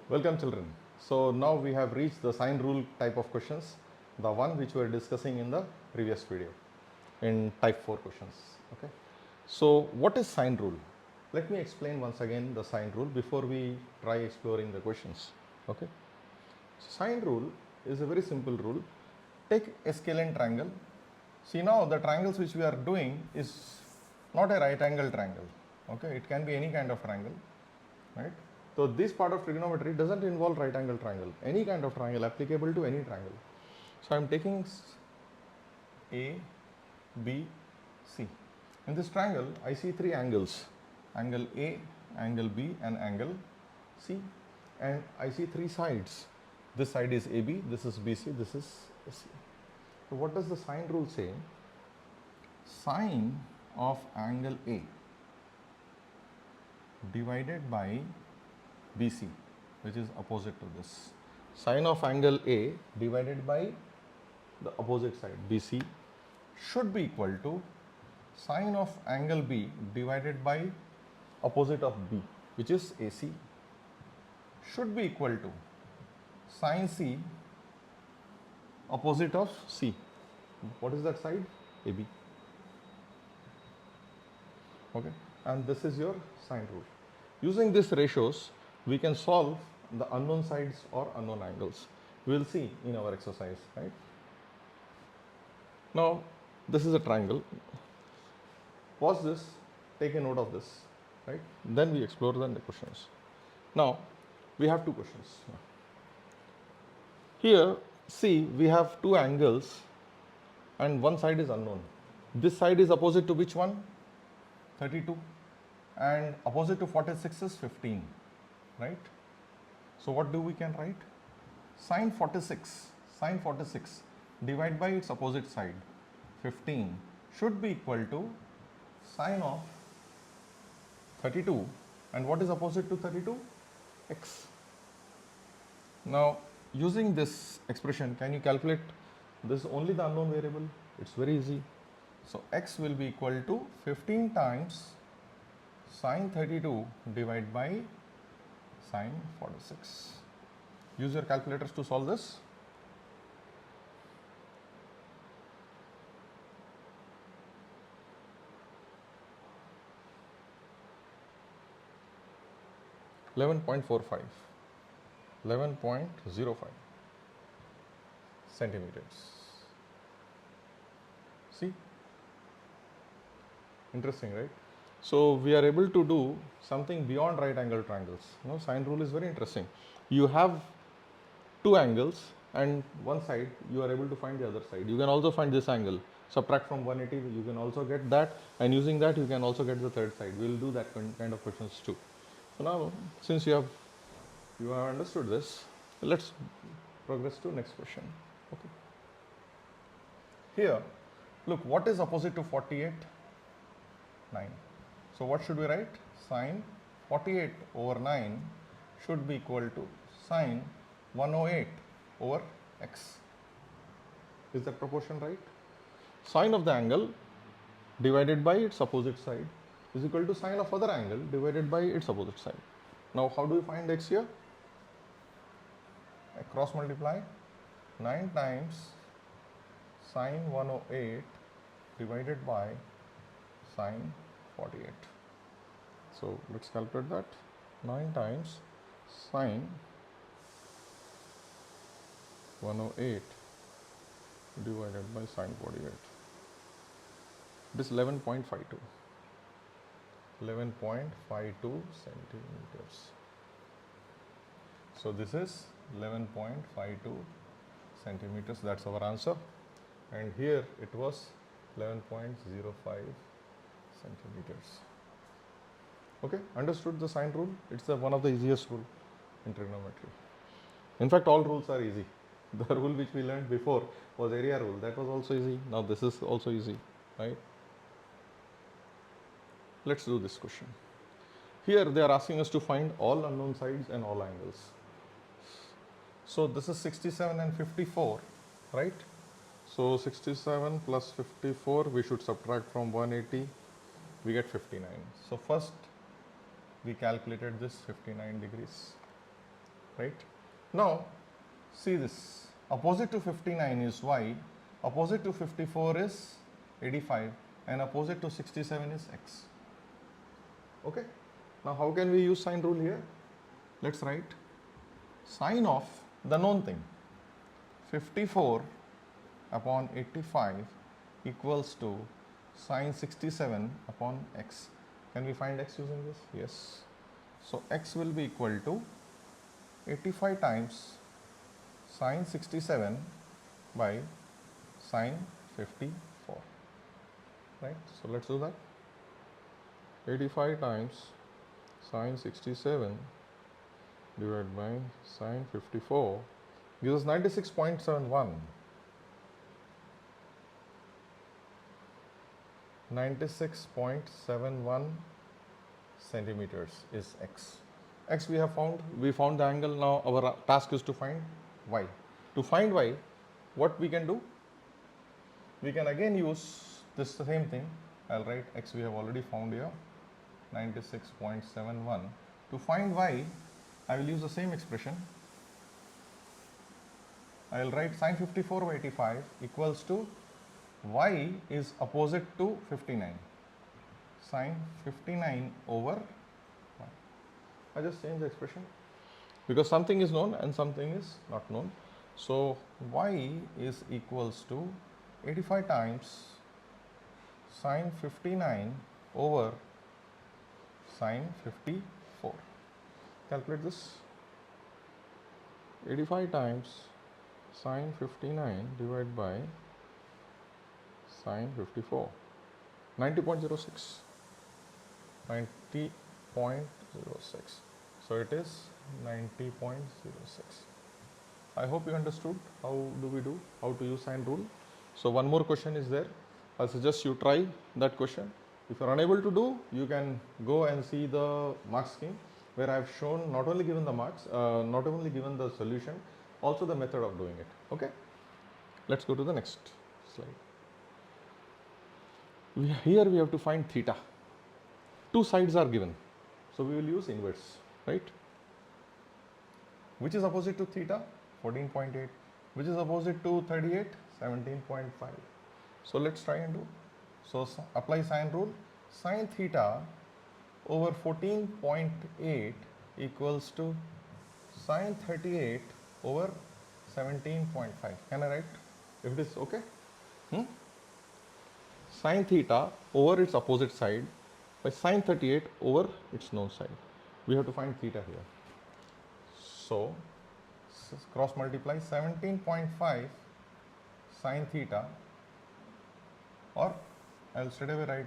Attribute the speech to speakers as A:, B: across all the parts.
A: Welcome children. So now we have reached the sine rule type of questions, the one which we were discussing in the previous video in type 4 questions. Okay. So what is sine rule? Let me explain once again the sine rule before we try exploring the questions. Okay. So sine rule is a very simple rule. Take a scalene triangle. See now the triangles which we are doing is not a right angle triangle. Okay. It can be any kind of triangle, right? So this part of trigonometry doesn't involve right angle triangle, any kind of triangle applicable to any triangle. So I am taking A, B, C. In this triangle, I see three angles, angle A, angle B and angle C, and I see three sides. This side is AB, this is BC, this is AC. So what does the sine rule say? Sine of angle A divided by BC, which is opposite to this. Sine of angle A divided by the opposite side BC should be equal to sine of angle B divided by opposite of B, which is AC, should be equal to sine C opposite of C. What is that side? AB. Okay, and this is your sine rule. Using these ratios, we can solve the unknown sides or unknown angles. We will see in our exercise, right? Now, this is a triangle. Pause this, take a note of this, right? Then we explore the questions. Now, we have two questions. Here, see, we have two angles and one side is unknown. This side is opposite to which one? 32. And opposite to 46 is 15, right? So what do we can write? Sine 46 divided by its opposite side 15 should be equal to sine of 32, and what is opposite to 32? X. Now using this expression, can you calculate this is only the unknown variable? It's very easy. So x will be equal to 15 times sine 32 divided by sine 46. Use your calculators to solve this. .45 11.05 centimeters. See, interesting, right? So we are able to do something beyond right angle triangles. You know, sine rule is very interesting. You have two angles and one side, you are able to find the other side. You can also find this angle, subtract from 180, you can also get that, and using that you can also get the third side. We will do that kind of questions too. So now, since you have understood this, let's progress to next question. Okay. Here, look, what is opposite to 48? 9. So what should we write? Sine 48 over 9 should be equal to sine 108 over x. Is that proportion right? Sine of the angle divided by its opposite side is equal to sine of other angle divided by its opposite side. Now how do we find x here? I cross multiply 9 times sine 108 divided by sine 48. So let's calculate that. 9 times sine 108 divided by sine 48. This is 11.52. 11.52 centimeters. So this is 11.52 centimeters. That's our answer. And here it was 11.05 centimeters. Okay, understood the sine rule? It's one of the easiest rule in trigonometry. In fact, all rules are easy. The rule which we learned before was area rule. That was also easy. Now this is also easy, right? Let's do this question. Here they are asking us to find all unknown sides and all angles. So this is 67 and 54, right? So 67 plus 54, we should subtract from 180, we get 59. So first we calculated this 59 degrees. right? Now, see this, opposite to 59 is y, opposite to 54 is 85, and opposite to 67 is x. Okay? Now, how can we use sine rule here? Let's write sine of the known thing, 54 upon 85 equals to sine 67 upon x. Can we find x using this? Yes. So, x will be equal to 85 times sine 67 by sine 54, right? So, let's do that. 85 times sine 67 divided by sine 54 gives us 96.71. 96.71 centimeters is x. X we have found, we found the angle. Now our task is to find y. To find y, what we can do? We can again use this same thing. I'll write x we have already found here, 96.71. To find y, I will use the same expression. I will write sine 54 by 85 equals to y is opposite to 59. Sine 59 over y. I just change the expression because something is known and something is not known. So y is equals to 85 times sine 59 over sine 54. Calculate this. 85 times sine 59 divided by sine 54. 90.06. 90.06. So it is 90.06. I hope you understood how to use sine rule. So one more question is there. I suggest you try that question. If you are unable to do, you can go and see the mark scheme where I have shown not only given the marks, not only given the solution, also the method of doing it. Okay. Let's go to the next slide. Here we have to find theta. Two sides are given, so we will use inverse, right? Which is opposite to theta? 14.8. Which is opposite to 38? 17.5. So let's try and do. So apply sine rule. Sine theta over 14.8 equals to sine 38 over 17.5. Can I write if it is okay? Sine theta over its opposite side by sine 38 over its known side. We have to find theta here. So cross multiply 17.5 sine theta, or I will straight away write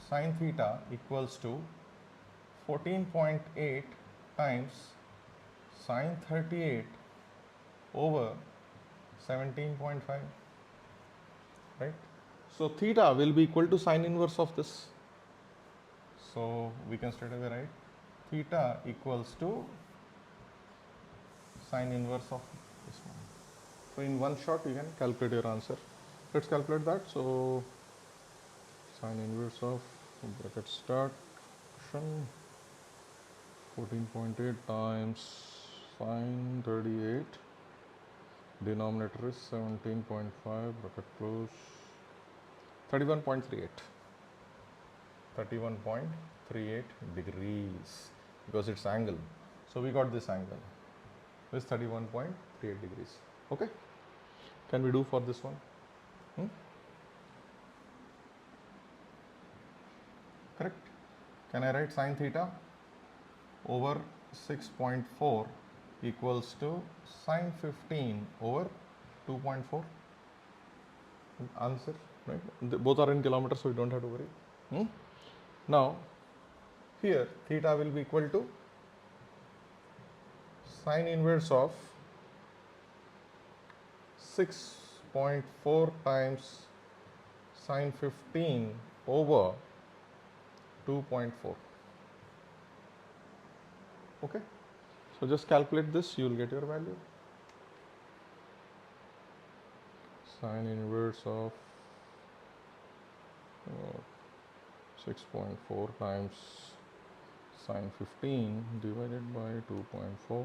A: sine theta equals to 14.8 times sine 38 over 17.5, right? So theta will be equal to sine inverse of this. So we can straight away write theta equals to sine inverse of this one. So in one shot you can calculate your answer. Let's calculate that. So sine inverse of bracket start 14.8 times sine 38, denominator is 17.5, bracket close, 31.38. 31.38 degrees because it's angle. So we got this angle. This 31.38 degrees. Okay. Can we do for this one? Correct. Can I write sine theta over 6.4 equals to sine 15 over 2.4? Answer, right? Both are in kilometers, so you don't have to worry. Now, here theta will be equal to sine inverse of 6.4 times sine 15 over 2.4. Okay. So just calculate this, you will get your value. Sine inverse of 6.4 times sine 15 divided by 2.4.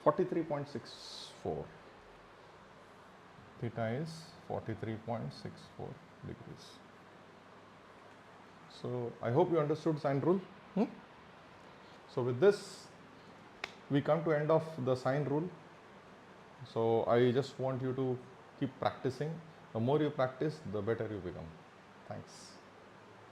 A: 43.64. Theta is 43.64 degrees. So I hope you understood sine rule. So with this, we come to end of the sine rule. So I just want you to keep practicing. The more you practice, the better you become. Thanks.